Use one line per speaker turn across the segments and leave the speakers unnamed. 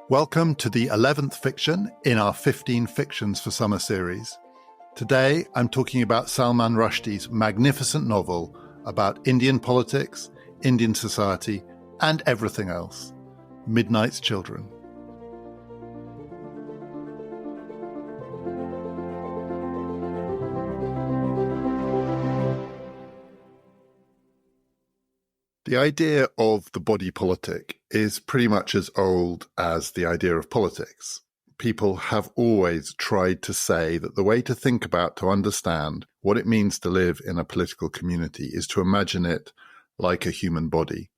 Welcome to the 11th fiction in our 15 Fictions for Summer series. Today, I'm talking about Salman Rushdie's magnificent novel about Indian politics, Indian society, and everything else, Midnight's Children. The idea of the body politic is pretty much as old as the idea of politics. People have always tried to say that the way to think about, to understand what it means to live in a political community is to imagine it like a human body.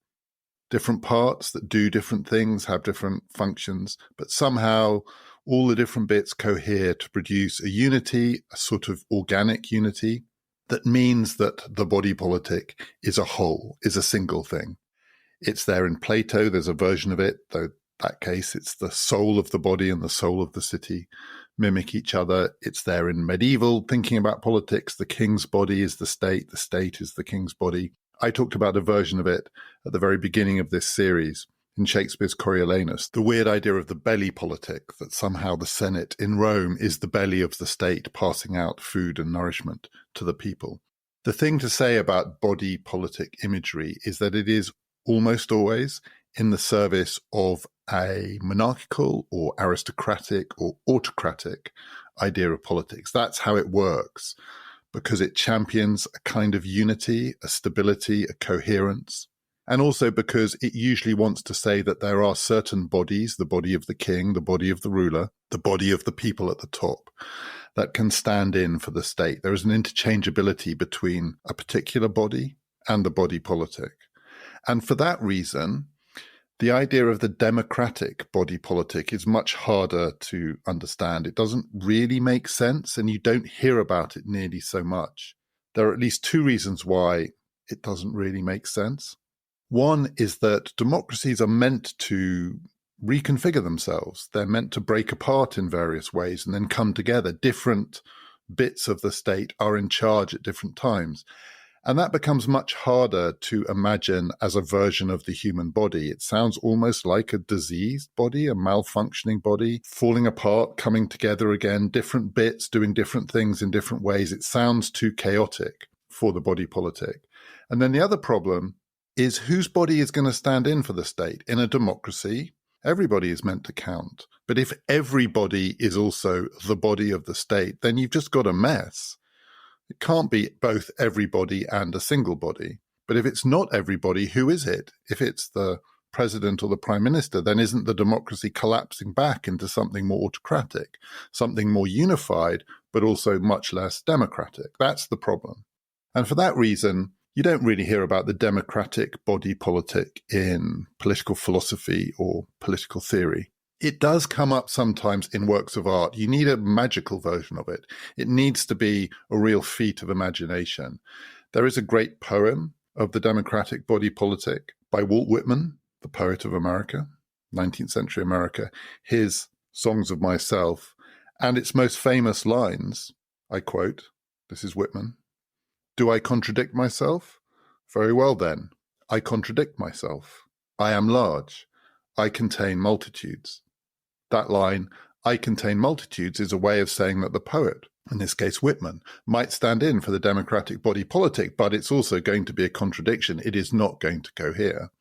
Different parts that do different things have different functions, but somehow all the different bits cohere to produce a unity, a sort of organic unity, that means that the body politic is a whole, is a single thing. It's there in Plato, there's a version of it, though in that case it's the soul of the body and the soul of the city mimic each other. It's there in medieval thinking about politics, the king's body is the state is the king's body. I talked about a version of it at the very beginning of this series in Shakespeare's Coriolanus, the weird idea of the belly politic, that somehow the Senate in Rome is the belly of the state passing out food and nourishment to the people. The thing to say about body politic imagery is that it is almost always in the service of a monarchical or aristocratic or autocratic idea of politics. That's how it works, because it champions a kind of unity, a stability, a coherence. And also because it usually wants to say that there are certain bodies, the body of the king, the body of the ruler, the body of the people at the top, that can stand in for the state. There is an interchangeability between a particular body and the body politic. And for that reason, the idea of the democratic body politic is much harder to understand. It doesn't really make sense, and you don't hear about it nearly so much. There are at least two reasons why it doesn't really make sense. One is that democracies are meant to reconfigure themselves. They're meant to break apart in various ways and then come together. Different bits of the state are in charge at different times. And that becomes much harder to imagine as a version of the human body. It sounds almost like a diseased body, a malfunctioning body, falling apart, coming together again, different bits doing different things in different ways. It sounds too chaotic for the body politic. And then the other problem is whose body is going to stand in for the state. In a democracy, everybody is meant to count. But if everybody is also the body of the state, then you've just got a mess. It can't be both everybody and a single body. But if it's not everybody, who is it? If it's the president or the prime minister, then isn't the democracy collapsing back into something more autocratic, something more unified, but also much less democratic? That's the problem. And for that reason, you don't really hear about the democratic body politic in political philosophy or political theory. It does come up sometimes in works of art. You need a magical version of it. It needs to be a real feat of imagination. There is a great poem of the democratic body politic by Walt Whitman, the poet of America, 19th century America, his Songs of Myself, and its most famous lines, I quote, this is Whitman, "Do I contradict myself? Very well then, I contradict myself. I am large. I contain multitudes." That line, "I contain multitudes," is a way of saying that the poet, in this case Whitman, might stand in for the democratic body politic, but it's also going to be a contradiction. It is not going to cohere.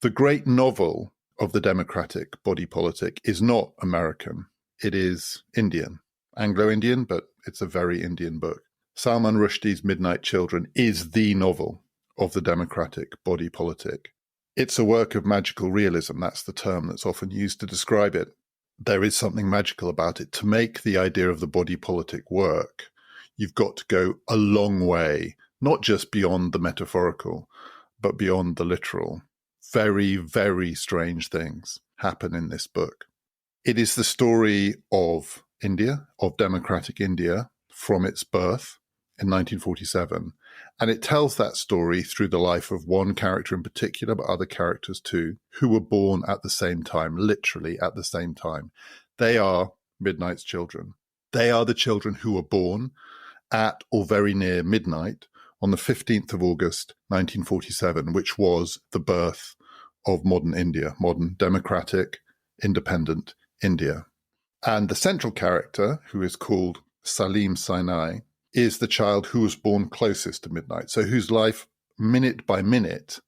The great novel of the democratic body politic is not American. It is Indian, Anglo-Indian, but it's a very Indian book. Salman Rushdie's Midnight Children is the novel of the democratic body politic. It's a work of magical realism. That's the term that's often used to describe it. There is something magical about it. To make the idea of the body politic work, you've got to go a long way, not just beyond the metaphorical, but beyond the literal. Very, very strange things happen in this book. It is the story of India, of democratic India, from its birth in 1947. And it tells that story through the life of one character in particular, but other characters too, who were born at the same time, literally at the same time. They are Midnight's children. They are the children who were born at or very near midnight on the 15th of August, 1947, which was the birth of modern India, modern democratic, independent India. And the central character, who is called Salim Sinai, is the child who was born closest to midnight, so whose life, minute by minute,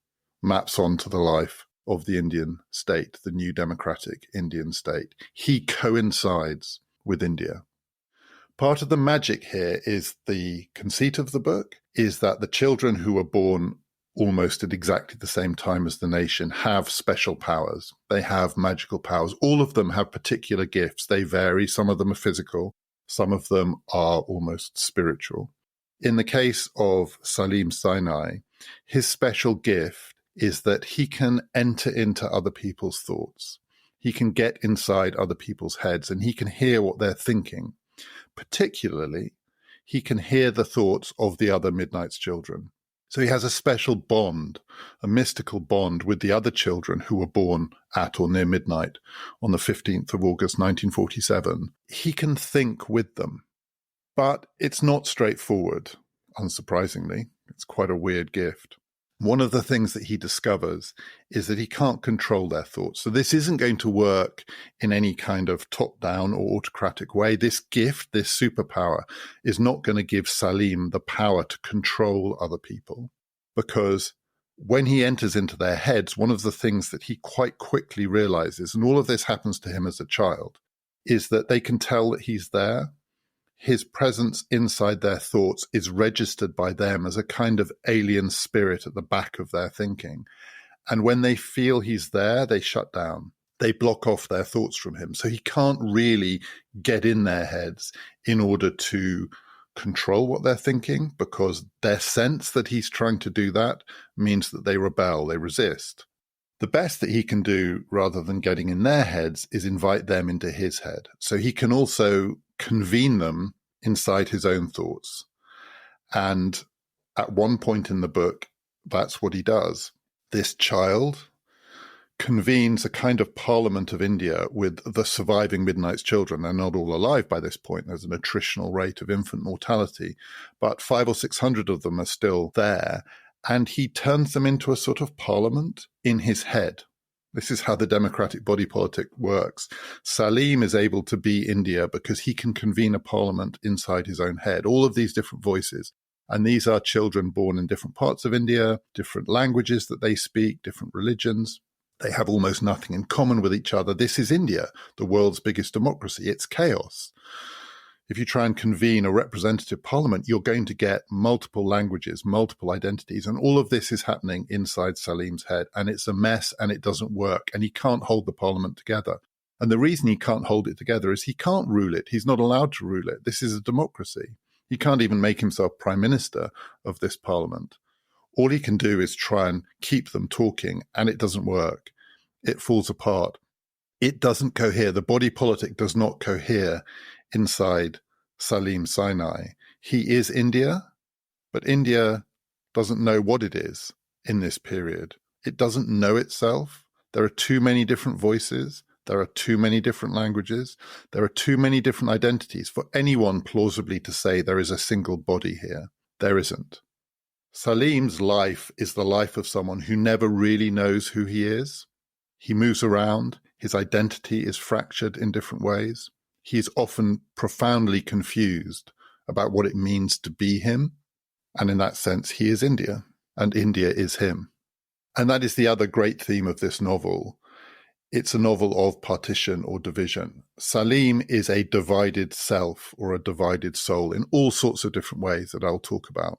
maps onto the life of the Indian state, the new democratic Indian state. He coincides with India. Part of the magic here is the conceit of the book, is that the children who were born almost at exactly the same time as the nation have special powers. They have magical powers. All of them have particular gifts. They vary. Some of them are physical. Some of them are almost spiritual. In the case of Salim Sinai, his special gift is that he can enter into other people's thoughts. He can get inside other people's heads and he can hear what they're thinking. Particularly, he can hear the thoughts of the other Midnight's children. So he has a special bond, a mystical bond with the other children who were born at or near midnight on the 15th of August, 1947. He can think with them. But it's not straightforward, unsurprisingly. It's quite a weird gift. One of the things that he discovers is that he can't control their thoughts. So this isn't going to work in any kind of top-down or autocratic way. This gift, this superpower, is not going to give Salim the power to control other people, because when he enters into their heads, one of the things that he quite quickly realizes, and all of this happens to him as a child, is that they can tell that he's there. His presence inside their thoughts is registered by them as a kind of alien spirit at the back of their thinking. And when they feel he's there, they shut down. They block off their thoughts from him. So he can't really get in their heads in order to control what they're thinking, because their sense that he's trying to do that means that they rebel, they resist. The best that he can do, rather than getting in their heads, is invite them into his head. So he can also convene them inside his own thoughts. And at one point in the book, that's what he does. This child convenes a kind of parliament of India with the surviving Midnight's children. They're not all alive by this point. There's an attritional rate of infant mortality, but 500 or 600 of them are still there. And he turns them into a sort of parliament in his head. This is how the democratic body politic works. Salim is able to be India because he can convene a parliament inside his own head, all of these different voices. And these are children born in different parts of India, different languages that they speak, different religions. They have almost nothing in common with each other. This is India, the world's biggest democracy. It's chaos. If you try and convene a representative parliament, you're going to get multiple languages, multiple identities, and all of this is happening inside Salim's head, and it's a mess, and it doesn't work, and he can't hold the parliament together. And the reason he can't hold it together is he can't rule it. He's not allowed to rule it. This is a democracy. He can't even make himself prime minister of this parliament. All he can do is try and keep them talking, and it doesn't work. It falls apart. It doesn't cohere. The body politic does not cohere inside Salim Sinai. He is India, but India doesn't know what it is in this period. It doesn't know itself. There are too many different voices. There are too many different languages. There are too many different identities for anyone plausibly to say there is a single body here. There isn't. Salim's life is the life of someone who never really knows who he is. He moves around. His identity is fractured in different ways. He is often profoundly confused about what it means to be him. And in that sense, he is India, and India is him. And that is the other great theme of this novel. It's a novel of partition or division. Salim is a divided self or a divided soul in all sorts of different ways that I'll talk about.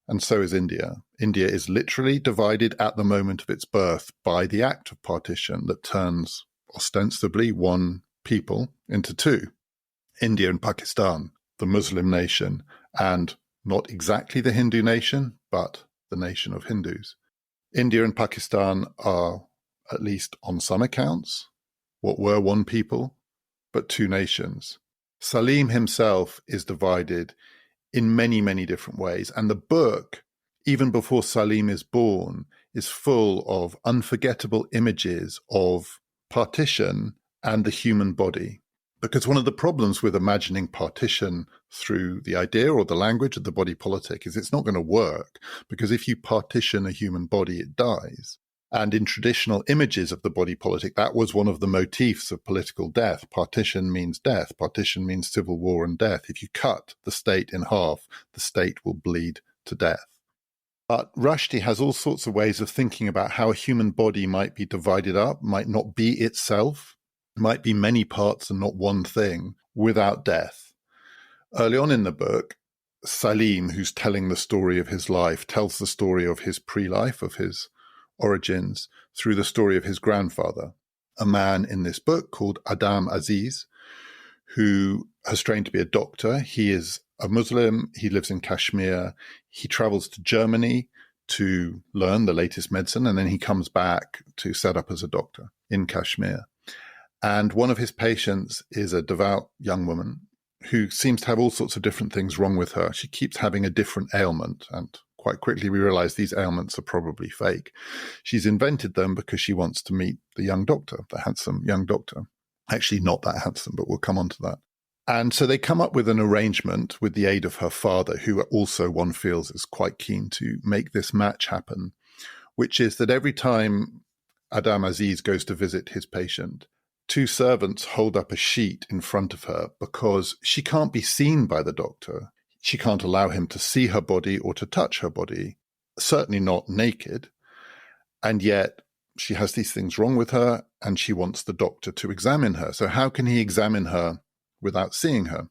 And so is India. India is literally divided at the moment of its birth by the act of partition that turns ostensibly one people into two. India and Pakistan, the Muslim nation, and not exactly the Hindu nation, but the nation of Hindus. India and Pakistan are, at least on some accounts, what were one people, but two nations. Salim himself is divided in many, many different ways. And the book, even before Salim is born, is full of unforgettable images of partition and the human body. Because one of the problems with imagining partition through the idea or the language of the body politic is it's not going to work, because if you partition a human body, it dies. And in traditional images of the body politic, that was one of the motifs of political death. Partition means death. Partition means civil war and death. If you cut the state in half, the state will bleed to death. But Rushdie has all sorts of ways of thinking about how a human body might be divided up, might not be itself, might be many parts and not one thing, without death. Early on in the book, Salim, who's telling the story of his life, tells the story of his pre-life, of his origins, through the story of his grandfather, a man in this book called Adam Aziz, who has trained to be a doctor. He is a Muslim. He lives in Kashmir. He travels to Germany to learn the latest medicine, and then he comes back to set up as a doctor in Kashmir. And one of his patients is a devout young woman who seems to have all sorts of different things wrong with her. She keeps having a different ailment, and quite quickly we realize these ailments are probably fake. She's invented them because she wants to meet the young doctor, the handsome young doctor. Actually, not that handsome, but we'll come on to that. And so they come up with an arrangement with the aid of her father, who also one feels is quite keen to make this match happen, which is that every time Adam Aziz goes to visit his patient, 2 servants hold up a sheet in front of her because she can't be seen by the doctor. She can't allow him to see her body or to touch her body, certainly not naked. And yet she has these things wrong with her, and she wants the doctor to examine her. So how can he examine her without seeing her?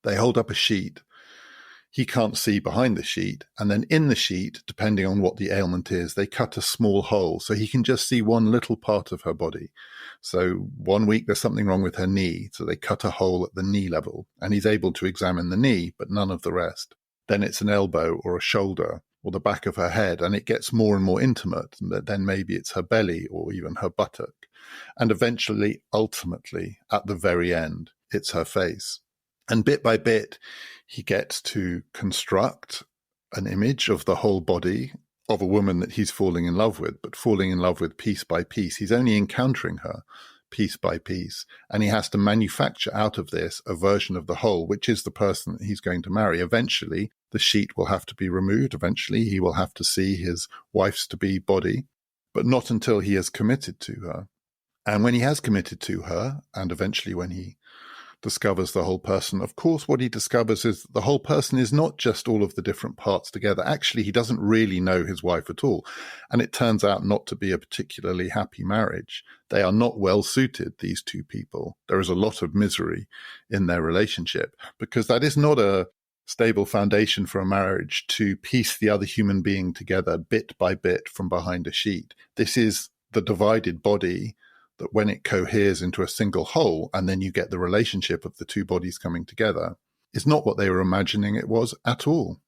They hold up a sheet. He can't see behind the sheet. And then in the sheet, depending on what the ailment is, they cut a small hole so he can just see one little part of her body. So one week there's something wrong with her knee. So they cut a hole at the knee level, and he's able to examine the knee, but none of the rest. Then it's an elbow or a shoulder or the back of her head, and it gets more and more intimate. And then maybe it's her belly or even her buttock. And eventually, ultimately, at the very end, it's her face. And bit by bit, he gets to construct an image of the whole body of a woman that he's falling in love with, but falling in love with piece by piece. He's only encountering her piece by piece, and he has to manufacture out of this a version of the whole, which is the person that he's going to marry. Eventually, the sheet will have to be removed. Eventually, he will have to see his wife's-to-be body, but not until he has committed to her. And when he has committed to her, and eventually when he discovers the whole person, of course, what he discovers is that the whole person is not just all of the different parts together. Actually, he doesn't really know his wife at all. And it turns out not to be a particularly happy marriage. They are not well suited, these 2 people. There is a lot of misery in their relationship, because that is not a stable foundation for a marriage, to piece the other human being together bit by bit from behind a sheet. This is the divided body that when it coheres into a single whole, and then you get the relationship of the 2 bodies coming together, is not what they were imagining it was at all.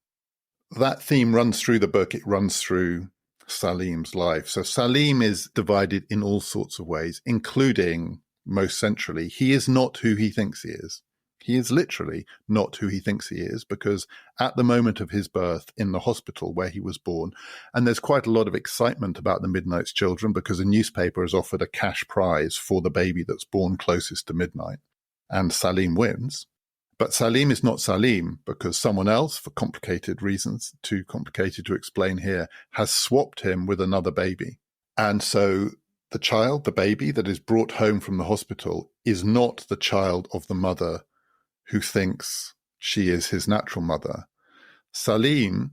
That theme runs through the book. It runs through Salim's life. So Salim is divided in all sorts of ways, including, most centrally, he is not who he thinks he is. He is literally not who he thinks he is, because at the moment of his birth in the hospital where he was born, and there's quite a lot of excitement about the Midnight's Children because a newspaper has offered a cash prize for the baby that's born closest to midnight, and Salim wins. But Salim is not Salim because someone else, for complicated reasons, too complicated to explain here, has swapped him with another baby. And so the child, the baby that is brought home from the hospital, is not the child of the mother who thinks she is his natural mother. Salim,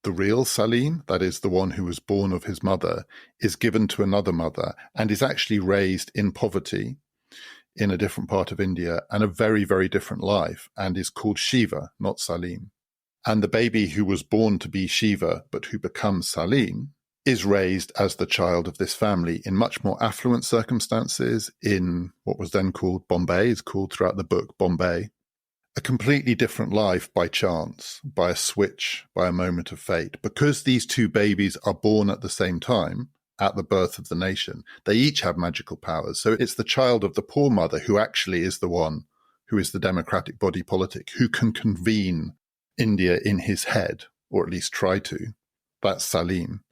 the real Salim, that is the one who was born of his mother, is given to another mother and is actually raised in poverty in a different part of India and a very, very different life, and is called Shiva, not Salim. And the baby who was born to be Shiva, but who becomes Salim, is raised as the child of this family in much more affluent circumstances in what was then called Bombay, is called throughout the book Bombay. A completely different life by chance, by a switch, by a moment of fate. Because these 2 babies are born at the same time, at the birth of the nation, they each have magical powers. So it's the child of the poor mother who actually is the one who is the democratic body politic, who can convene India in his head, or at least try to. That's Salim.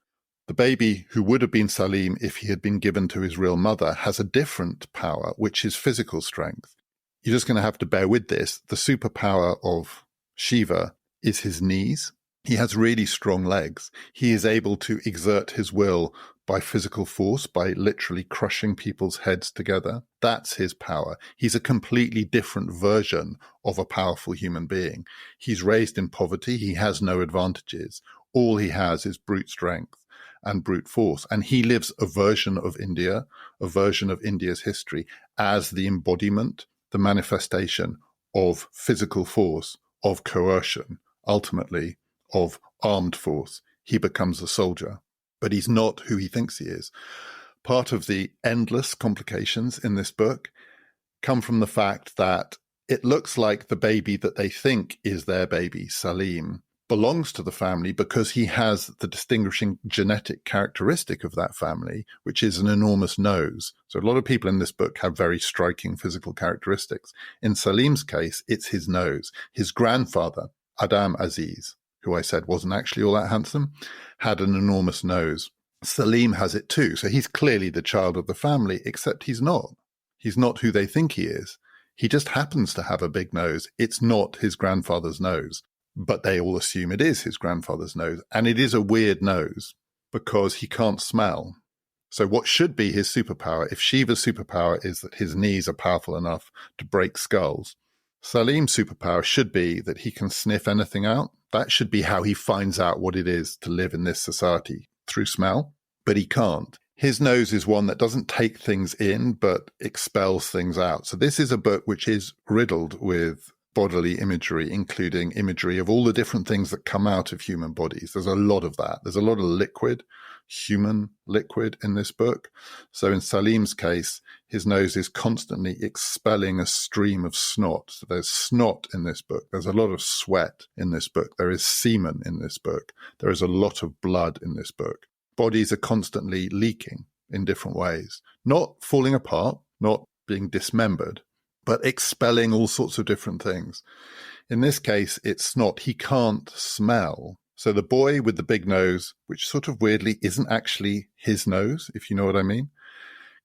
The baby who would have been Salim if he had been given to his real mother has a different power, which is physical strength. you're just going to have to bear with this. The superpower of Shiva is his knees. He has really strong legs. He is able to exert his will by physical force, by literally crushing people's heads together. That's his power. He's a completely different version of a powerful human being. He's raised in poverty. He has no advantages. All he has is brute strength and brute force. And he lives a version of India, a version of India's history as the embodiment, the manifestation of physical force, of coercion, ultimately of armed force. He becomes a soldier, but he's not who he thinks he is. Part of the endless complications in this book come from the fact that it looks like the baby that they think is their baby, Salim, belongs to the family because he has the distinguishing genetic characteristic of that family, which is an enormous nose. So a lot of people in this book have very striking physical characteristics. In Salim's case, it's his nose. His grandfather, Adam Aziz, who I said wasn't actually all that handsome, had an enormous nose. Salim has it too. So he's clearly the child of the family, except he's not. He's not who they think he is. He just happens to have a big nose. It's not his grandfather's nose, but they all assume it is his grandfather's nose. And it is a weird nose because he can't smell. So what should be his superpower, if Shiva's superpower is that his knees are powerful enough to break skulls, Salim's superpower should be that he can sniff anything out. That should be how he finds out what it is to live in this society, through smell, but he can't. His nose is one that doesn't take things in, but expels things out. So this is a book which is riddled with bodily imagery, including imagery of all the different things that come out of human bodies. There's a lot of that. There's a lot of liquid, human liquid in this book. So in Salim's case, his nose is constantly expelling a stream of snot. So there's snot in this book. There's a lot of sweat in this book. There is semen in this book. There is a lot of blood in this book. Bodies are constantly leaking in different ways, not falling apart, not being dismembered, but expelling all sorts of different things. In this case, it's snot. He can't smell. So the boy with the big nose, which sort of weirdly isn't actually his nose, if you know what I mean,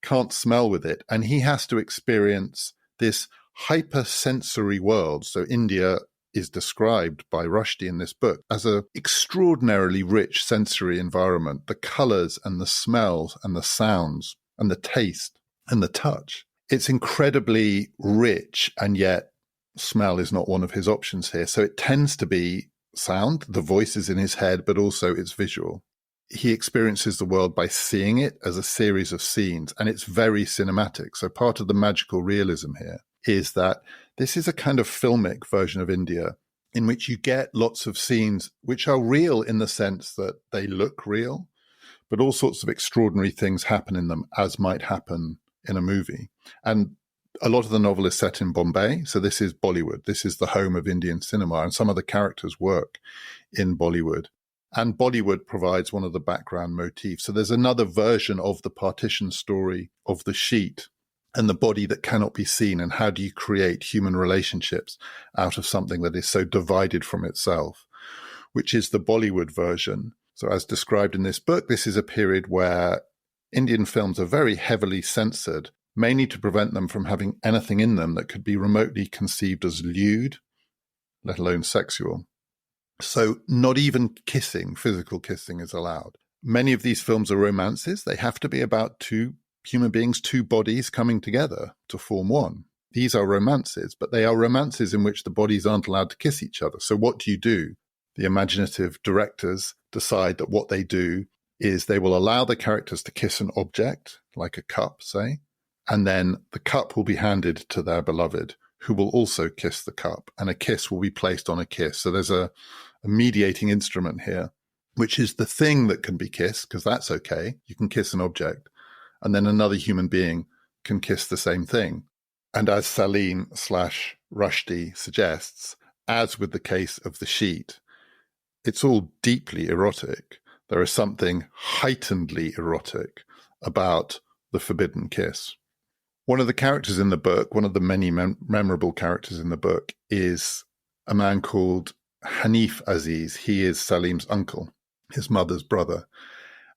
can't smell with it. And he has to experience this hypersensory world. So India is described by Rushdie in this book as an extraordinarily rich sensory environment. The colors and the smells and the sounds and the taste and the touch. It's incredibly rich, and yet smell is not one of his options here. So it tends to be sound, the voices in his head, but also it's visual. He experiences the world by seeing it as a series of scenes, and it's very cinematic. So part of the magical realism here is that this is a kind of filmic version of India in which you get lots of scenes which are real in the sense that they look real, but all sorts of extraordinary things happen in them, as might happen in a movie. And a lot of the novel is set in Bombay, so this is Bollywood. This is the home of Indian cinema, and some of the characters work in Bollywood. And Bollywood provides one of the background motifs. So there's another version of the partition story of the sheet and the body that cannot be seen, and how do you create human relationships out of something that is so divided from itself, which is the Bollywood version. So as described in this book, this is a period where Indian films are very heavily censored, mainly to prevent them from having anything in them that could be remotely conceived as lewd, let alone sexual. So not even kissing, physical kissing, is allowed. Many of these films are romances. They have to be about two human beings, two bodies coming together to form one. These are romances, but they are romances in which the bodies aren't allowed to kiss each other. So what do? The imaginative directors decide that what they do is they will allow the characters to kiss an object, like a cup, say, and then the cup will be handed to their beloved, who will also kiss the cup, and a kiss will be placed on a kiss. So there's a mediating instrument here, which is the thing that can be kissed, because that's okay. You can kiss an object, and then another human being can kiss the same thing. And as Salim/Rushdie suggests, as with the case of the sheet, it's all deeply erotic. There is something heightenedly erotic about the forbidden kiss. One of the characters in the book, one of the many memorable characters in the book, is a man called Hanif Aziz. He is Salim's uncle, his mother's brother,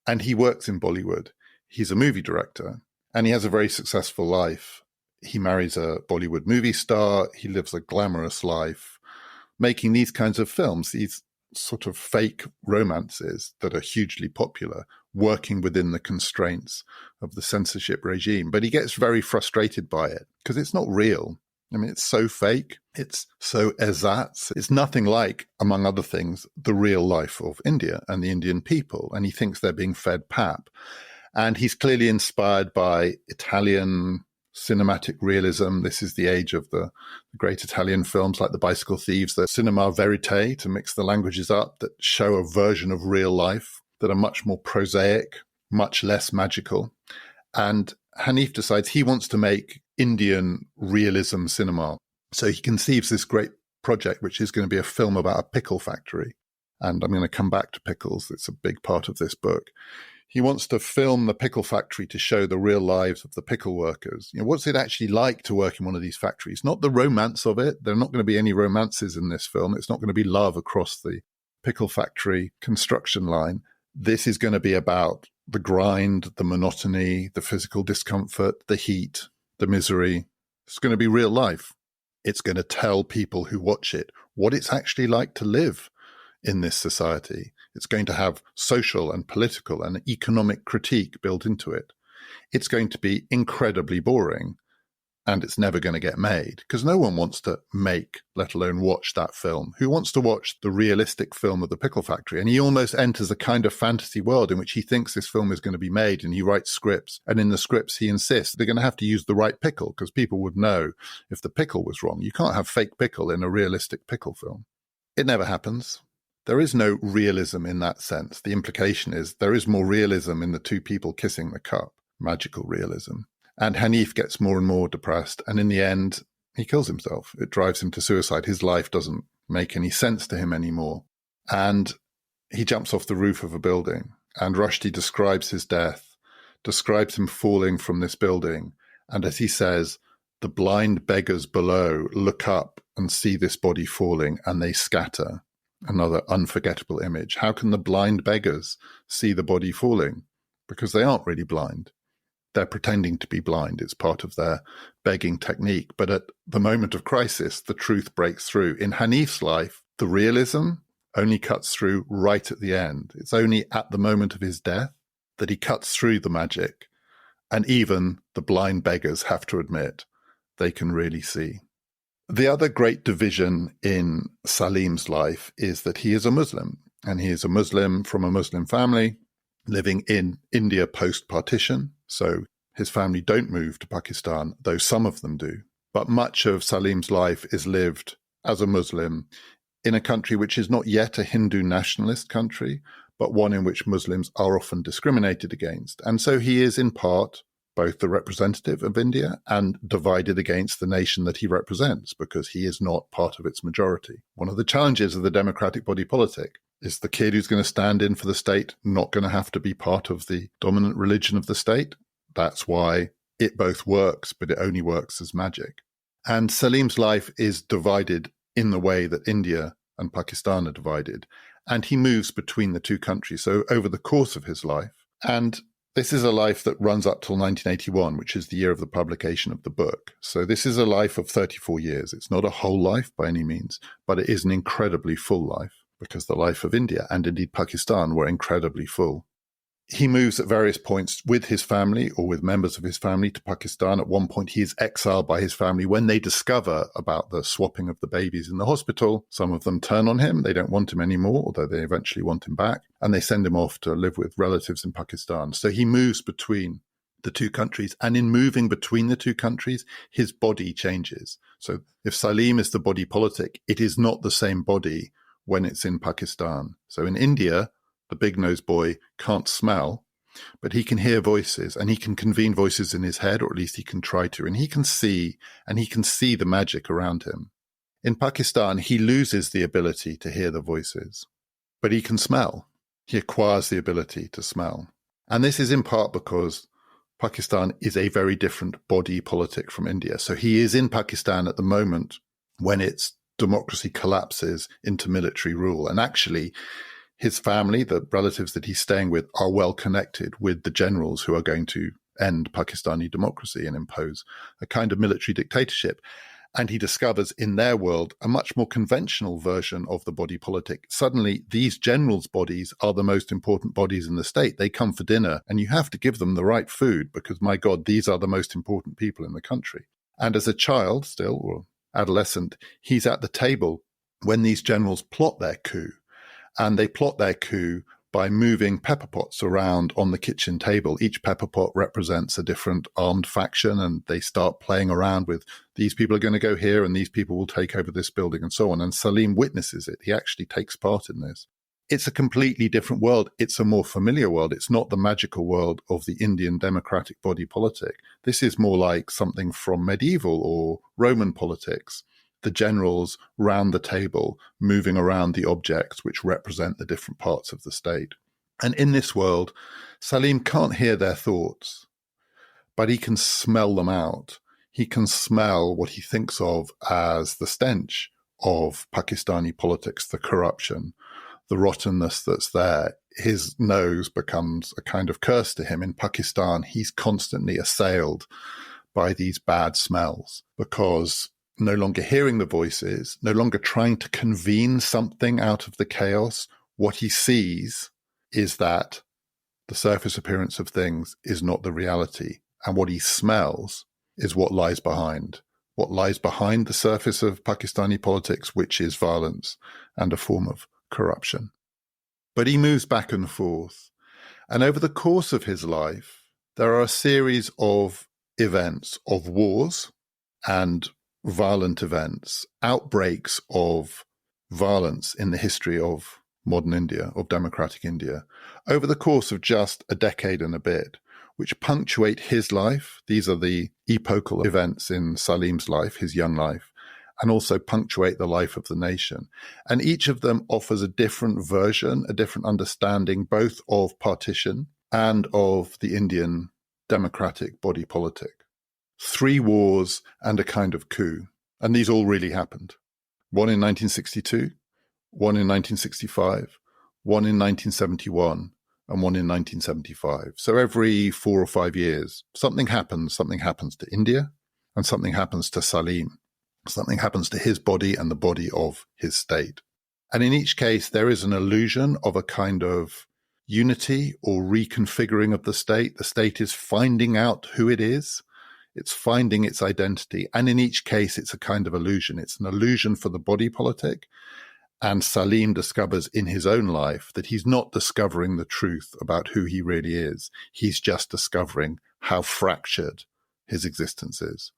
and he works in Bollywood. He's a movie director, and he has a very successful life He marries a Bollywood movie star. He lives a glamorous life, making these kinds of films, these sort of fake romances that are hugely popular, working within the constraints of the censorship regime. But he gets very frustrated by it because it's not real. I mean, it's so fake. It's so ersatz. It's nothing like, among other things, the real life of India and the Indian people. And he thinks they're being fed pap. And he's clearly inspired by Italian cinematic realism. This is the age of the great Italian films like The Bicycle Thieves, the cinema verite, to mix the languages up, that show a version of real life that are much more prosaic, much less magical. And Hanif decides he wants to make Indian realism cinema. So he conceives this great project, which is going to be a film about a pickle factory. And I'm going to come back to pickles. It's a big part of this book. He wants to film the pickle factory to show the real lives of the pickle workers. What's it actually like to work in one of these factories? Not the romance of it. There are not going to be any romances in this film. It's not going to be love across the pickle factory construction line. This is going to be about the grind, the monotony, the physical discomfort, the heat, the misery. It's going to be real life. It's going to tell people who watch it what it's actually like to live in this society. It's going to have social and political and economic critique built into it. It's going to be incredibly boring, and it's never going to get made because no one wants to make, let alone watch that film. Who wants to watch the realistic film of the pickle factory? And he almost enters a kind of fantasy world in which he thinks this film is going to be made, and he writes scripts. And in the scripts, he insists they're going to have to use the right pickle because people would know if the pickle was wrong. You can't have fake pickle in a realistic pickle film. It never happens. There is no realism in that sense. The implication is there is more realism in the two people kissing the cup, magical realism. And Hanif gets more and more depressed. And in the end, he kills himself. It drives him to suicide. His life doesn't make any sense to him anymore. And he jumps off the roof of a building. And Rushdie describes his death, describes him falling from this building. And as he says, the blind beggars below look up and see this body falling, and they scatter. Another unforgettable image. How can the blind beggars see the body falling? Because they aren't really blind. They're pretending to be blind. It's part of their begging technique. But at the moment of crisis, the truth breaks through. In Hanif's life, the realism only cuts through right at the end. It's only at the moment of his death that he cuts through the magic. And even the blind beggars have to admit they can really see. The other great division in Salim's life is that he is a Muslim, and he is a Muslim from a Muslim family living in India post-partition. So his family don't move to Pakistan, though some of them do. But much of Salim's life is lived as a Muslim in a country which is not yet a Hindu nationalist country, but one in which Muslims are often discriminated against. And so he is in part both the representative of India and divided against the nation that he represents because he is not part of its majority. One of the challenges of the democratic body politic is the kid who's going to stand in for the state not going to have to be part of the dominant religion of the state. That's why it both works, but it only works as magic. And Salim's life is divided in the way that India and Pakistan are divided, and he moves between the two countries. So over the course of his life, and this is a life that runs up till 1981, which is the year of the publication of the book. So this is a life of 34 years. It's not a whole life by any means, but it is an incredibly full life because the life of India and indeed Pakistan were incredibly full. He moves at various points with his family or with members of his family to Pakistan. At one point, he is exiled by his family when they discover about the swapping of the babies in the hospital. Some of them turn on him. They don't want him anymore, although they eventually want him back. And they send him off to live with relatives in Pakistan. So he moves between the two countries. And in moving between the two countries, his body changes. So if Salim is the body politic, it is not the same body when it's in Pakistan. So in India, the big-nosed boy can't smell, but he can hear voices, and he can convene voices in his head, or at least he can try to, and he can see the magic around him. In Pakistan, he loses the ability to hear the voices, but he can smell. He acquires the ability to smell. And this is in part because Pakistan is a very different body politic from India. So he is in Pakistan at the moment when its democracy collapses into military rule. And actually, his family, the relatives that he's staying with, are well connected with the generals who are going to end Pakistani democracy and impose a kind of military dictatorship. And he discovers in their world a much more conventional version of the body politic. Suddenly, these generals' bodies are the most important bodies in the state. They come for dinner, and you have to give them the right food because, my God, these are the most important people in the country. And as a child still, or adolescent, he's at the table when these generals plot their coup. And they plot their coup by moving pepper pots around on the kitchen table. Each pepper pot represents a different armed faction, and they start playing around with these people are going to go here and these people will take over this building and so on. And Salim witnesses it. He actually takes part in this. It's a completely different world. It's a more familiar world. It's not the magical world of the Indian democratic body politic. This is more like something from medieval or Roman politics. The generals round the table, moving around the objects which represent the different parts of the state. And in this world, Salim can't hear their thoughts, but he can smell them out. He can smell what he thinks of as the stench of Pakistani politics, the corruption, the rottenness that's there. His nose becomes a kind of curse to him. In Pakistan, he's constantly assailed by these bad smells because no longer hearing the voices, no longer trying to convene something out of the chaos, what he sees is that the surface appearance of things is not the reality. And what he smells is what lies behind. What lies behind the surface of Pakistani politics, which is violence and a form of corruption. But he moves back and forth. And over the course of his life, there are a series of events, of wars and violent events, outbreaks of violence in the history of modern India, of democratic India, over the course of just a decade and a bit, which punctuate his life. These are the epochal events in Salim's life, his young life, and also punctuate the life of the nation. And each of them offers a different version, a different understanding, both of partition and of the Indian democratic body politic. 3 wars and a kind of coup. And these all really happened. One in 1962, one in 1965, one in 1971, and one in 1975. So every 4 or 5 years, something happens to India, and something happens to Salim. Something happens to his body and the body of his state. And in each case, there is an illusion of a kind of unity or reconfiguring of the state. The state is finding out who it is. It's finding its identity. And in each case, it's a kind of illusion. It's an illusion for the body politic. And Salim discovers in his own life that he's not discovering the truth about who he really is. He's just discovering how fractured his existence is.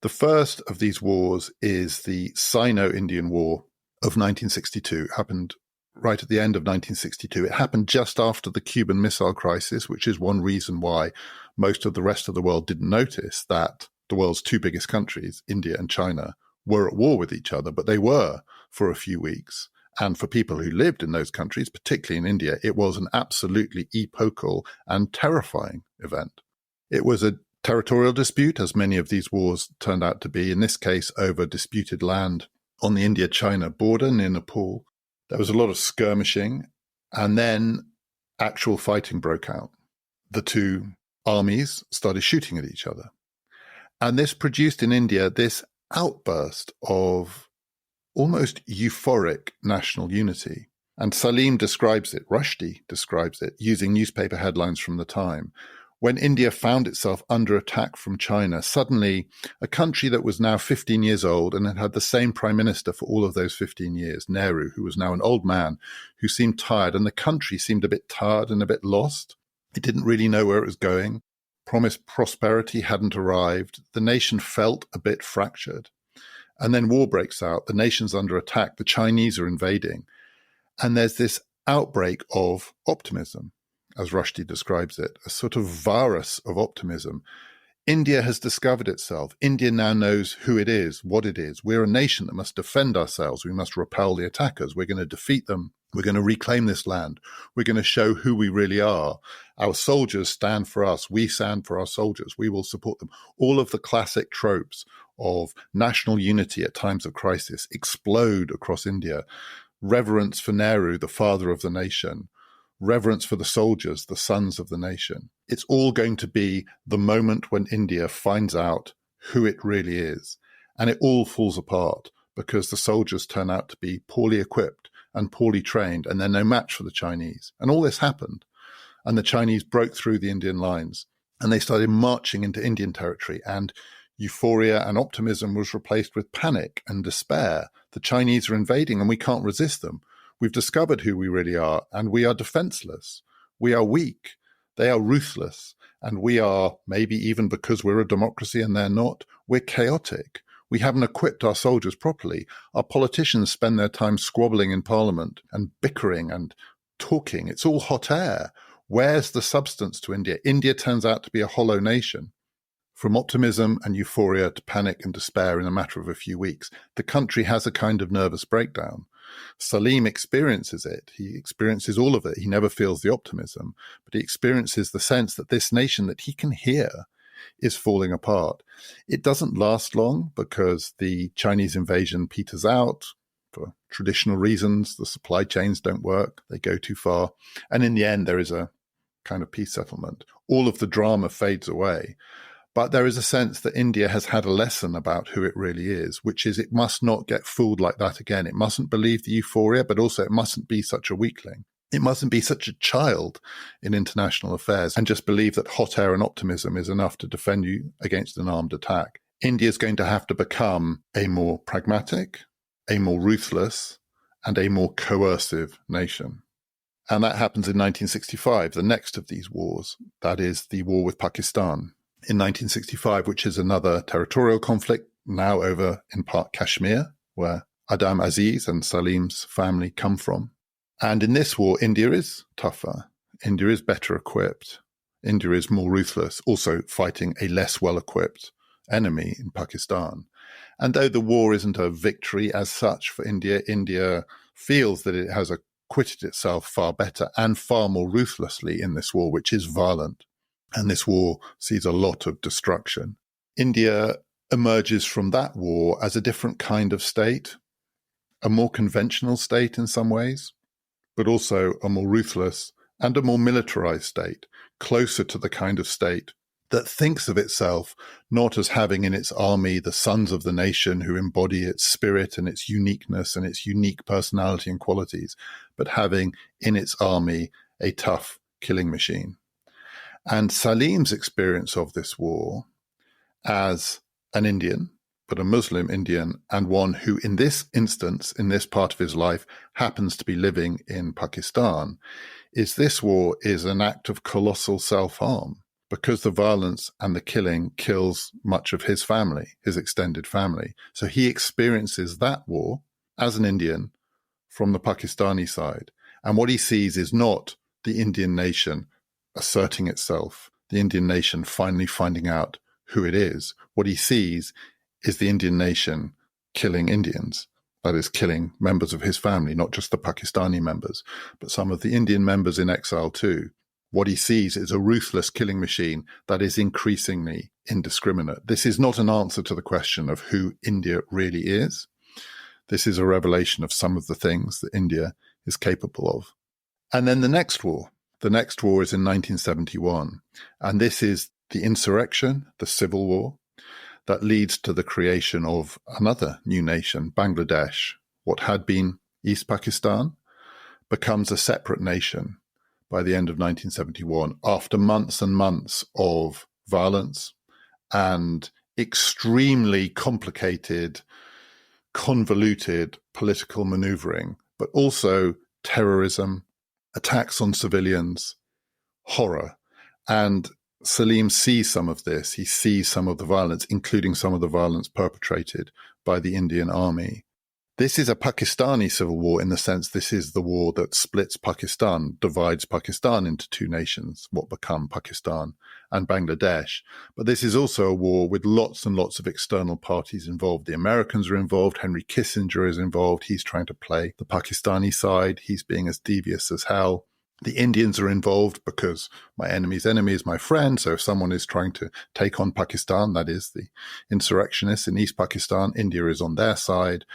The first of these wars is the Sino-Indian War of 1962. It happened right at the end of 1962. It happened just after the Cuban Missile Crisis, which is one reason why most of the rest of the world didn't notice that the world's 2 biggest countries, India and China, were at war with each other, but they were for a few weeks. And for people who lived in those countries, particularly in India, it was an absolutely epochal and terrifying event. It was a territorial dispute, as many of these wars turned out to be, in this case over disputed land on the India-China border near Nepal. There was a lot of skirmishing, and then actual fighting broke out. The 2 armies started shooting at each other. And this produced in India this outburst of almost euphoric national unity. And Salim describes it, Rushdie describes it, using newspaper headlines from the time. When India found itself under attack from China, suddenly a country that was now 15 years old and had had the same prime minister for all of those 15 years, Nehru, who was now an old man, who seemed tired, and the country seemed a bit tired and a bit lost. It didn't really know where it was going. Promised prosperity hadn't arrived. The nation felt a bit fractured. And then war breaks out. The nation's under attack. The Chinese are invading. And there's this outbreak of optimism, as Rushdie describes it, a sort of virus of optimism. India has discovered itself. India now knows who it is, what it is. We're a nation that must defend ourselves. We must repel the attackers. We're going to defeat them. We're going to reclaim this land. We're going to show who we really are. Our soldiers stand for us. We stand for our soldiers. We will support them. All of the classic tropes of national unity at times of crisis explode across India. Reverence for Nehru, the father of the nation. reverence for the soldiers, the sons of the nation. It's all going to be the moment when India finds out who it really is. And it all falls apart because the soldiers turn out to be poorly equipped and poorly trained, and they're no match for the Chinese. And all this happened. And the Chinese broke through the Indian lines and they started marching into Indian territory, and euphoria and optimism was replaced with panic and despair. The Chinese are invading and we can't resist them. We've discovered who we really are, and we are defenseless. We are weak. They are ruthless. And we are, maybe even because we're a democracy and they're not, we're chaotic. We haven't equipped our soldiers properly. Our politicians spend their time squabbling in parliament and bickering and talking. It's all hot air. Where's the substance to India? India turns out to be a hollow nation. From optimism and euphoria to panic and despair in a matter of a few weeks, the country has a kind of nervous breakdown. Salim experiences it. He experiences all of it. He never feels the optimism, but he experiences the sense that this nation that he can hear is falling apart. It doesn't last long because the Chinese invasion peters out for traditional reasons. The supply chains don't work. They go too far. And in the end, there is a kind of peace settlement. All of the drama fades away. But there is a sense that India has had a lesson about who it really is, which is it must not get fooled like that again. It mustn't believe the euphoria, but also it mustn't be such a weakling. It mustn't be such a child in international affairs and just believe that hot air and optimism is enough to defend you against an armed attack. India is going to have to become a more pragmatic, a more ruthless, and a more coercive nation. And that happens in 1965, the next of these wars. That is the war with Pakistan. In 1965, which is another territorial conflict, now over in part Kashmir, where Adam Aziz and Salim's family come from. And in this war, India is tougher. India is better equipped. India is more ruthless, also fighting a less well-equipped enemy in Pakistan. And though the war isn't a victory as such for India, India feels that it has acquitted itself far better and far more ruthlessly in this war, which is violent. And this war sees a lot of destruction. India emerges from that war as a different kind of state, a more conventional state in some ways, but also a more ruthless and a more militarized state, closer to the kind of state that thinks of itself not as having in its army the sons of the nation who embody its spirit and its uniqueness and its unique personality and qualities, but having in its army a tough killing machine. And Salim's experience of this war as an Indian, but a Muslim Indian, and one who in this instance, in this part of his life, happens to be living in Pakistan, is this war is an act of colossal self-harm because the violence and the killing kills much of his family, his extended family. So he experiences that war as an Indian from the Pakistani side. And what he sees is not the Indian nation asserting itself, the Indian nation finally finding out who it is. What he sees is the Indian nation killing Indians, that is, killing members of his family, not just the Pakistani members, but some of the Indian members in exile too. What he sees is a ruthless killing machine that is increasingly indiscriminate. This is not an answer to the question of who India really is. This is a revelation of some of the things that India is capable of. And then the next war is in 1971. And this is the insurrection, the civil war, that leads to the creation of another new nation, Bangladesh. What had been East Pakistan becomes a separate nation by the end of 1971, after months and months of violence and extremely complicated, convoluted political maneuvering, but also terrorism, attacks on civilians, horror. And Salim sees some of this. He sees some of the violence, including some of the violence perpetrated by the Indian army. This is a Pakistani civil war in the sense this is the war that splits Pakistan, divides Pakistan into two nations, what become Pakistan and Bangladesh. But this is also a war with lots and lots of external parties involved. The Americans are involved. Henry Kissinger is involved. He's trying to play the Pakistani side. He's being as devious as hell. The Indians are involved because my enemy's enemy is my friend. So if someone is trying to take on Pakistan, that is the insurrectionists in East Pakistan, India is on their side.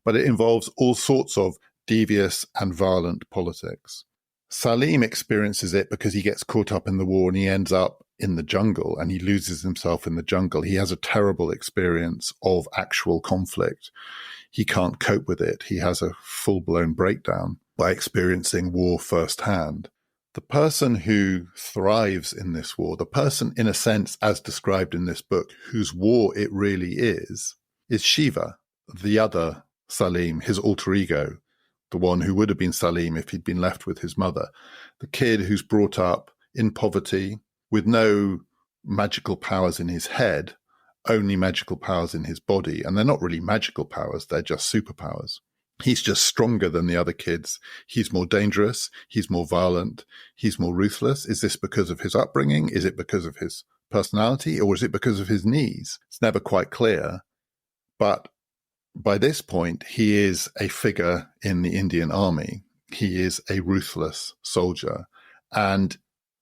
But it involves all sorts of devious and violent politics. Salim experiences it because he gets caught up in the war and he ends up in the jungle and he loses himself in the jungle. He has a terrible experience of actual conflict. He can't cope with it. He has a full-blown breakdown by experiencing war firsthand. The person who thrives in this war, the person, in a sense, as described in this book, whose war it really is Shiva, the other Salim, his alter ego, the one who would have been Salim if he'd been left with his mother, the kid who's brought up in poverty with no magical powers in his head, only magical powers in his body. And they're not really magical powers, they're just superpowers. He's just stronger than the other kids. He's more dangerous. He's more violent. He's more ruthless. Is this because of his upbringing? Is it because of his personality? Or is it because of his knees? It's never quite clear. But by this point, he is a figure in the Indian army. He is a ruthless soldier. And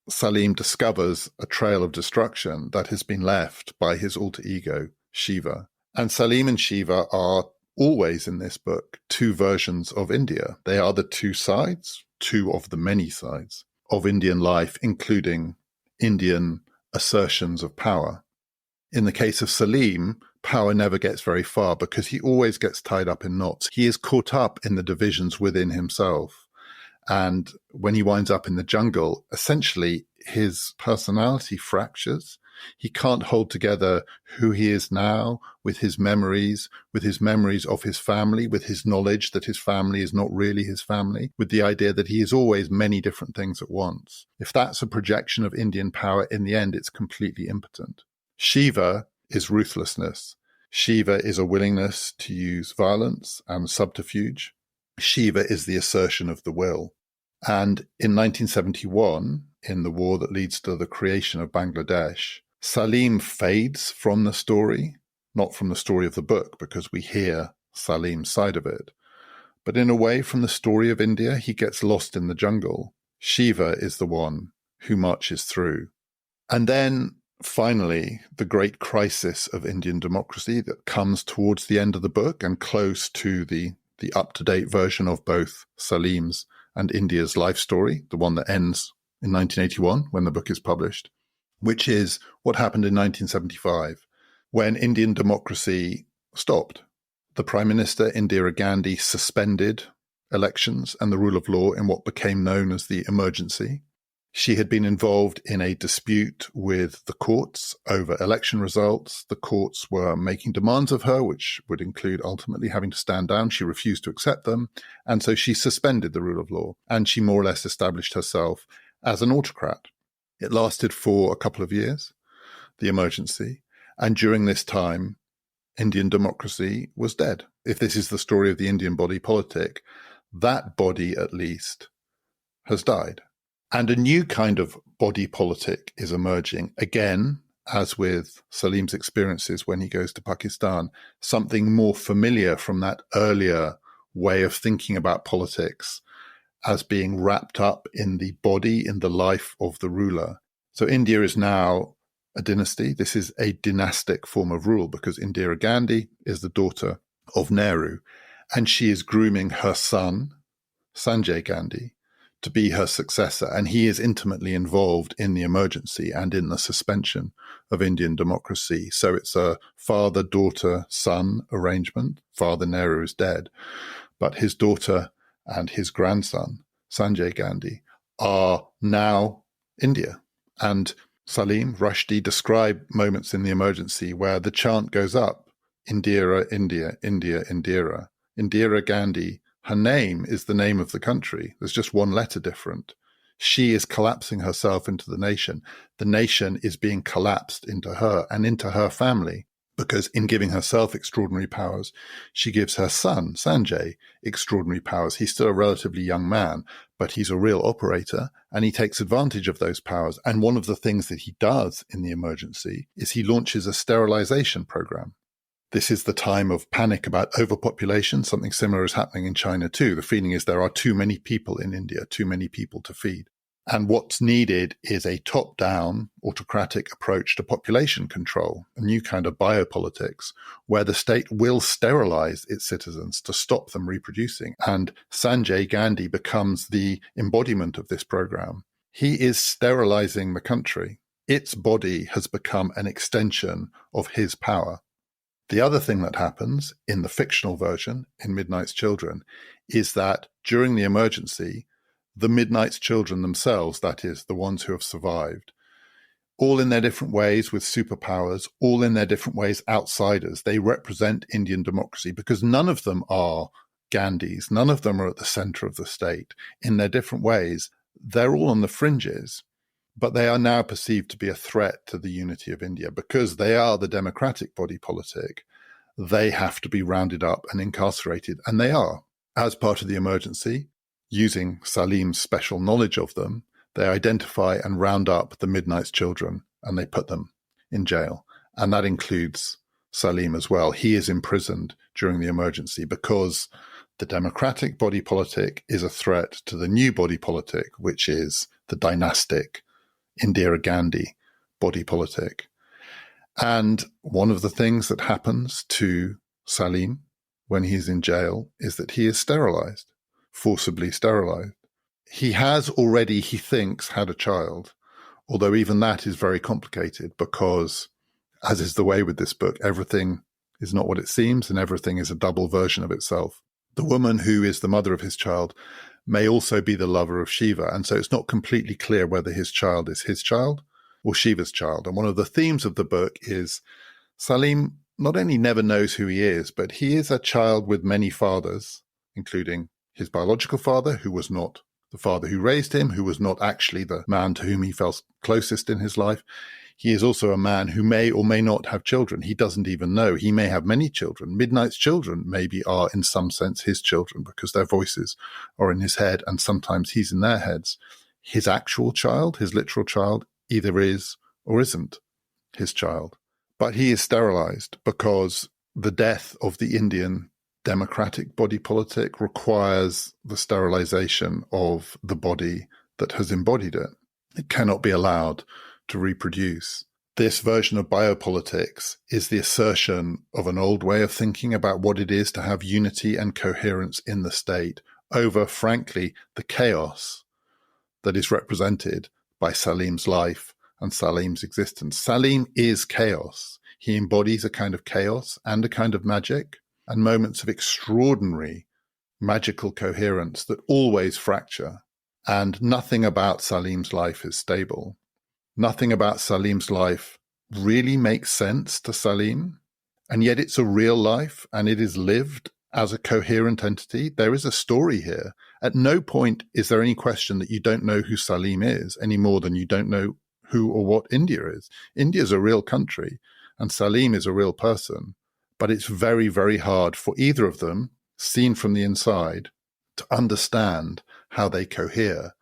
Salim discovers a trail of destruction that has been left by his alter ego, Shiva. And Salim and Shiva are always in this book two versions of India. They are the two sides, two of the many sides of Indian life, including Indian assertions of power. In the case of Salim, power never gets very far because he always gets tied up in knots. He is caught up in the divisions within himself. And when he winds up in the jungle, essentially his personality fractures. He can't hold together who he is now with his memories of his family, with his knowledge that his family is not really his family, with the idea that he is always many different things at once. If that's a projection of Indian power, in the end, it's completely impotent. Shiva is ruthlessness. Shiva is a willingness to use violence and subterfuge. Shiva is the assertion of the will. And in 1971, in the war that leads to the creation of Bangladesh, Salim fades from the story, not from the story of the book, because we hear Salim's side of it. But in a way, from the story of India, he gets lost in the jungle. Shiva is the one who marches through. And then, finally, the great crisis of Indian democracy that comes towards the end of the book and close to the up-to-date version of both Salim's and India's life story, the one that ends in 1981 when the book is published, which is what happened in 1975 when Indian democracy stopped. The Prime Minister, Indira Gandhi, suspended elections and the rule of law in what became known as the emergency. She had been involved in a dispute with the courts over election results. The courts were making demands of her, which would include ultimately having to stand down. She refused to accept them. And so she suspended the rule of law, and she more or less established herself as an autocrat. It lasted for a couple of years, the emergency. And during this time, Indian democracy was dead. If this is the story of the Indian body politic, that body at least has died. And a new kind of body politic is emerging. Again, as with Salim's experiences when he goes to Pakistan, something more familiar from that earlier way of thinking about politics as being wrapped up in the body, in the life of the ruler. So India is now a dynasty. This is a dynastic form of rule because Indira Gandhi is the daughter of Nehru, and she is grooming her son, Sanjay Gandhi, to be her successor, and he is intimately involved in the emergency and in the suspension of Indian democracy. So it's a father-daughter-son arrangement. Father Nehru is dead, but his daughter and his grandson, Sanjay Gandhi, are now India. And Salman Rushdie described moments in the emergency where the chant goes up, Indira, India, India, Indira. Indira Gandhi, her name is the name of the country. There's just one letter different. She is collapsing herself into the nation. The nation is being collapsed into her and into her family, because in giving herself extraordinary powers, she gives her son, Sanjay, extraordinary powers. He's still a relatively young man, but he's a real operator, and he takes advantage of those powers. And one of the things that he does in the emergency is he launches a sterilization program. This is the time of panic about overpopulation. Something similar is happening in China too. The feeling is there are too many people in India, too many people to feed. And what's needed is a top-down autocratic approach to population control, a new kind of biopolitics, where the state will sterilize its citizens to stop them reproducing. And Sanjay Gandhi becomes the embodiment of this program. He is sterilizing the country. Its body has become an extension of his power. The other thing that happens in the fictional version, in Midnight's Children, is that during the emergency, the Midnight's children themselves, that is, the ones who have survived, all in their different ways with superpowers, all in their different ways outsiders, they represent Indian democracy because none of them are Gandhis, none of them are at the center of the state. In their different ways, they're all on the fringes, but they are now perceived to be a threat to the unity of India because they are the democratic body politic. They have to be rounded up and incarcerated, and they are. As part of the emergency, using Salim's special knowledge of them, they identify and round up the Midnight's children and they put them in jail. And that includes Salim as well. He is imprisoned during the emergency because the democratic body politic is a threat to the new body politic, which is the dynastic Indira Gandhi body politic. And one of the things that happens to Salim when he's in jail is that he is sterilized. Forcibly sterilized. He has already, he thinks, had a child, although even that is very complicated because, as is the way with this book, everything is not what it seems and everything is a double version of itself. The woman who is the mother of his child may also be the lover of Shiva, and so it's not completely clear whether his child is his child or Shiva's child. And one of the themes of the book is Salim not only never knows who he is, but he is a child with many fathers, including his biological father, who was not the father who raised him, who was not actually the man to whom he felt closest in his life. He is also a man who may or may not have children. He doesn't even know. He may have many children. Midnight's children maybe are in some sense his children because their voices are in his head and sometimes he's in their heads. His actual child, his literal child, either is or isn't his child. But he is sterilized because the death of the Indian democratic body politic requires the sterilization of the body that has embodied it. It cannot be allowed to reproduce. This version of biopolitics is the assertion of an old way of thinking about what it is to have unity and coherence in the state over, frankly, the chaos that is represented by Salim's life and Salim's existence. Salim is chaos. He embodies a kind of chaos and a kind of magic, and moments of extraordinary magical coherence that always fracture. And nothing about Salim's life is stable. Nothing about Salim's life really makes sense to Salim. And yet it's a real life and it is lived as a coherent entity. There is a story here. At no point is there any question that you don't know who Salim is any more than you don't know who or what India is. India is a real country and Salim is a real person. But it's very, very hard for either of them, seen from the inside, to understand how they cohere.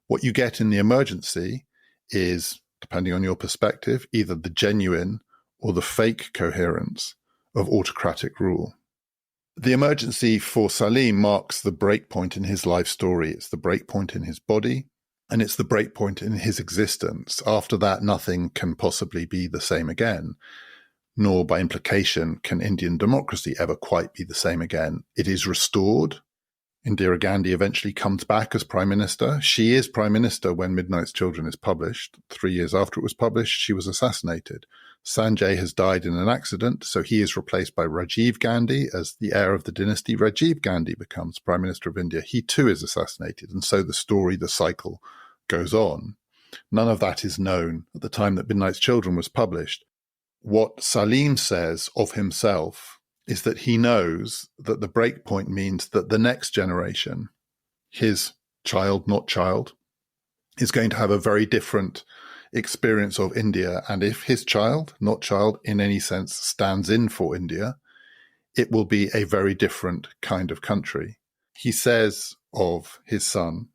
What you get in the emergency is, depending on your perspective, either the genuine or the fake coherence of autocratic rule. The emergency for Salim marks the breakpoint in his life story. It's the breakpoint in his body, and it's the breakpoint in his existence. After that, nothing can possibly be the same again. Nor by implication can Indian democracy ever quite be the same again. It is restored. Indira Gandhi eventually comes back as prime minister. She is prime minister when Midnight's Children is published. 3 years after it was published, she was assassinated. Sanjay has died in an accident, so he is replaced by Rajiv Gandhi as the heir of the dynasty. Rajiv Gandhi becomes prime minister of India. He too is assassinated, and so the story, the cycle, goes on. None of that is known at the time that Midnight's Children was published. What Salim says of himself is that he knows that the breakpoint means that the next generation, his child, not child, is going to have a very different experience of India. And if his child, not child, in any sense stands in for India, it will be a very different kind of country. He says of his son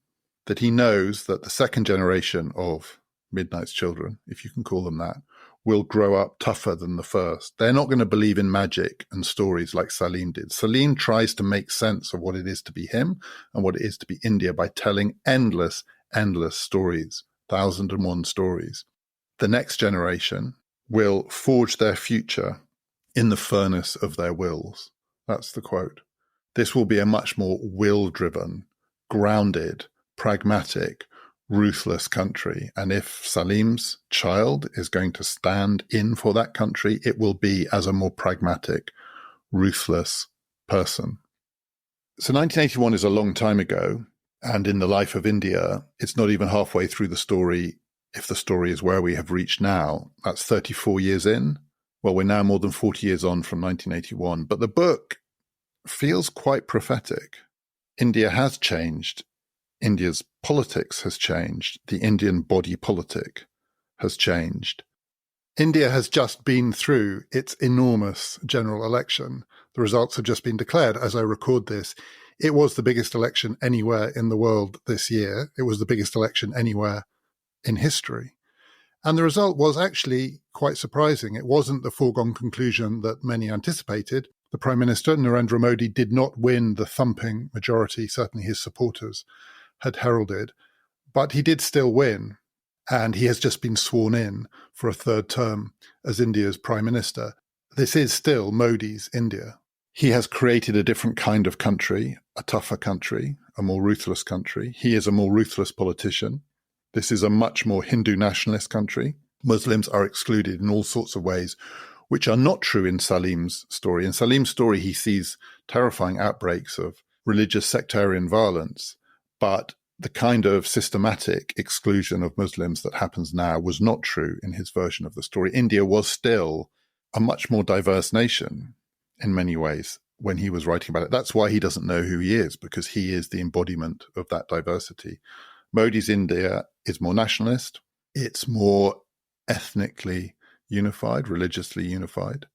that he knows that the second generation of Midnight's Children, if you can call them that, will grow up tougher than the first. They're not going to believe in magic and stories like Salim did. Salim tries to make sense of what it is to be him and what it is to be India by telling endless, endless stories, 1,001 stories. The next generation will forge their future in the furnace of their wills. That's the quote. This will be a much more will-driven, grounded, pragmatic, ruthless country. And if Salim's child is going to stand in for that country, it will be as a more pragmatic, ruthless person. So 1981 is a long time ago. And in the life of India, it's not even halfway through the story, if the story is where we have reached now. That's 34 years in. Well, we're now more than 40 years on from 1981. But the book feels quite prophetic. India has changed. India's politics has changed. The Indian body politic has changed. India has just been through its enormous general election. The results have just been declared as I record this. It was the biggest election anywhere in the world this year. It was the biggest election anywhere in history. And the result was actually quite surprising. It wasn't the foregone conclusion that many anticipated. The Prime Minister, Narendra Modi, did not win the thumping majority, certainly his supporters had heralded, but he did still win. And he has just been sworn in for a third term as India's Prime Minister. This is still Modi's India. He has created a different kind of country, a tougher country, a more ruthless country. He is a more ruthless politician. This is a much more Hindu nationalist country. Muslims are excluded in all sorts of ways, which are not true in Salim's story. In Salim's story, he sees terrifying outbreaks of religious sectarian violence, but the kind of systematic exclusion of Muslims that happens now was not true in his version of the story. India was still a much more diverse nation in many ways when he was writing about it. That's why he doesn't know who he is, because he is the embodiment of that diversity. Modi's India is more nationalist. It's more ethnically unified, religiously unified.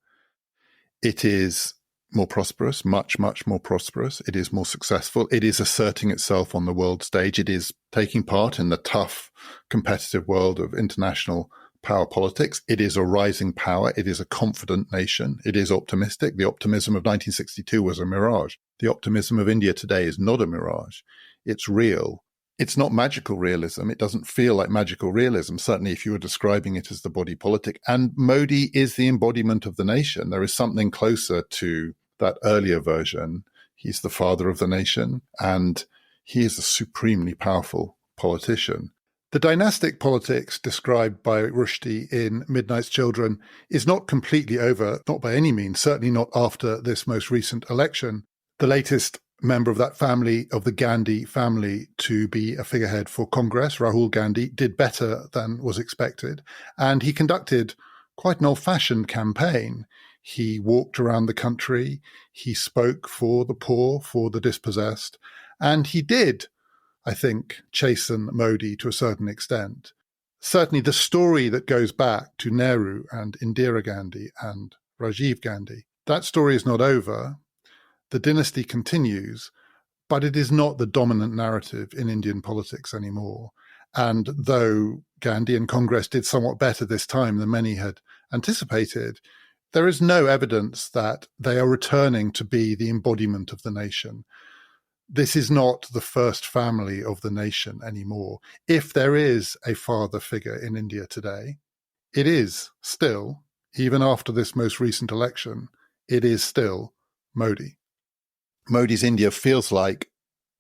It is more prosperous, much, much more prosperous. It is more successful. It is asserting itself on the world stage. It is taking part in the tough, competitive world of international power politics. It is a rising power. It is a confident nation. It is optimistic. The optimism of 1962 was a mirage. The optimism of India today is not a mirage. It's real. It's not magical realism. It doesn't feel like magical realism, certainly if you were describing it as the body politic. And Modi is the embodiment of the nation. There is something closer to that earlier version. He's the father of the nation, and he is a supremely powerful politician. The dynastic politics described by Rushdie in Midnight's Children is not completely over, not by any means, certainly not after this most recent election. The latest member of that family, of the Gandhi family, to be a figurehead for Congress, Rahul Gandhi, did better than was expected. And he conducted quite an old-fashioned campaign. He walked around the country, he spoke for the poor, for the dispossessed, and he did, I think, chasten Modi to a certain extent. Certainly the story that goes back to Nehru and Indira Gandhi and Rajiv Gandhi, that story is not over. The dynasty continues, but it is not the dominant narrative in Indian politics anymore. And though Gandhi and Congress did somewhat better this time than many had anticipated, there is no evidence that they are returning to be the embodiment of the nation. This is not the first family of the nation anymore. If there is a father figure in India today, it is still, even after this most recent election, it is still Modi. Modi's India feels like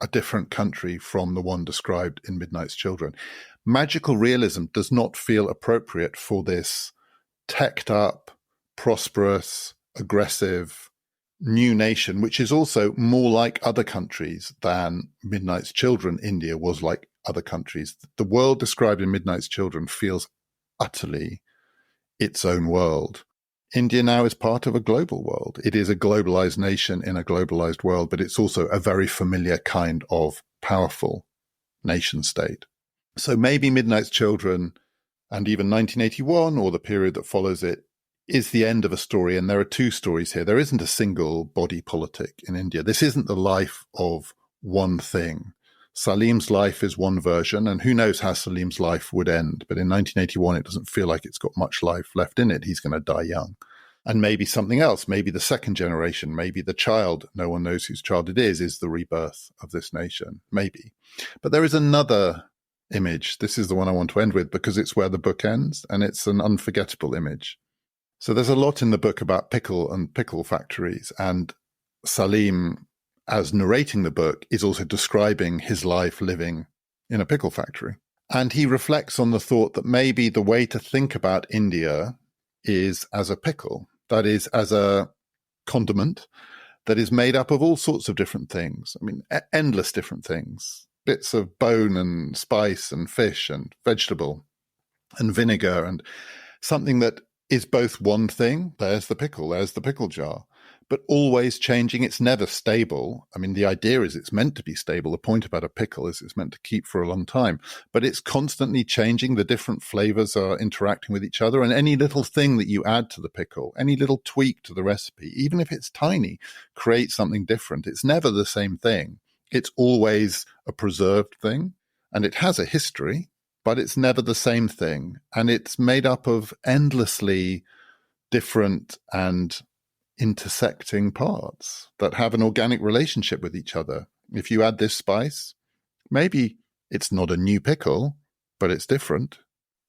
a different country from the one described in Midnight's Children. Magical realism does not feel appropriate for this teched up, prosperous, aggressive, new nation, which is also more like other countries than Midnight's Children India was like other countries. The world described in Midnight's Children feels utterly its own world. India now is part of a global world. It is a globalized nation in a globalized world, but it's also a very familiar kind of powerful nation state. So maybe Midnight's Children and even 1981 or the period that follows it is the end of a story. And there are two stories here. There isn't a single body politic in India. This isn't the life of one thing. Salim's life is one version, and who knows how Salim's life would end. But in 1981, it doesn't feel like it's got much life left in it. He's going to die young. And maybe something else, maybe the second generation, maybe the child, no one knows whose child it is the rebirth of this nation, maybe. But there is another image. This is the one I want to end with because it's where the book ends, and it's an unforgettable image. So there's a lot in the book about pickle and pickle factories, and Salim, as narrating the book, is also describing his life living in a pickle factory. And he reflects on the thought that maybe the way to think about India is as a pickle, that is, as a condiment that is made up of all sorts of different things. I mean, endless different things, bits of bone and spice and fish and vegetable and vinegar, and something that is both one thing, there's the pickle jar, but always changing. It's never stable. I mean, the idea is it's meant to be stable. The point about a pickle is it's meant to keep for a long time, but it's constantly changing. The different flavors are interacting with each other, and any little thing that you add to the pickle, any little tweak to the recipe, even if it's tiny, creates something different. It's never the same thing. It's always a preserved thing, and it has a history, but it's never the same thing. And it's made up of endlessly different and intersecting parts that have an organic relationship with each other. If you add this spice, maybe it's not a new pickle, but it's different.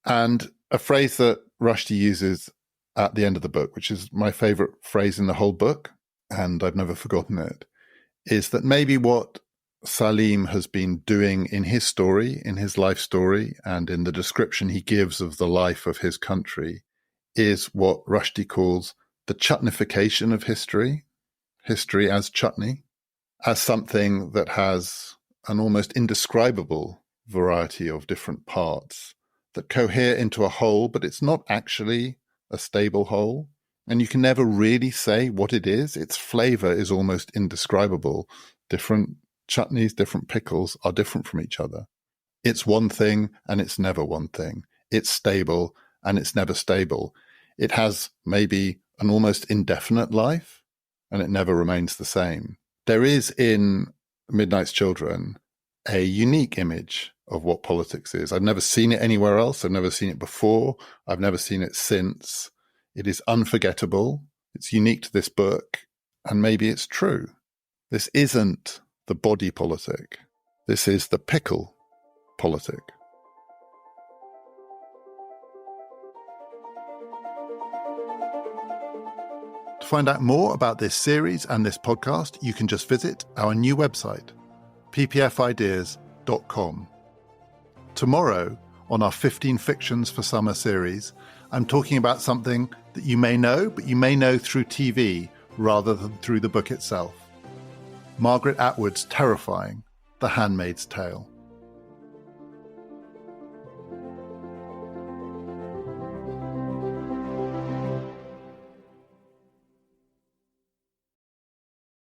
And a phrase that Rushdie uses at the end of the book, which is my favorite phrase in the whole book, and I've never forgotten it, is that maybe what Salim has been doing in his story, in his life story, and in the description he gives of the life of his country is what Rushdie calls the chutnification of history as chutney, as something that has an almost indescribable variety of different parts that cohere into a whole, but it's not actually a stable whole. And you can never really say what it is. Its flavor is almost indescribable. Different chutneys, different pickles are different from each other. It's one thing and it's never one thing. It's stable and it's never stable. It has maybe an almost indefinite life, and it never remains the same. There is in Midnight's Children a unique image of what politics is. I've never seen it anywhere else. I've never seen it before. I've never seen it since. It is unforgettable. It's unique to this book, and maybe it's true. This isn't the body politic. This is the pickle politic. To find out more about this series and this podcast, you can just visit our new website, ppfideas.com. Tomorrow, on our 15 Fictions for Summer series, I'm talking about something that you may know, but you may know through TV rather than through the book itself. Margaret Atwood's terrifying The Handmaid's Tale.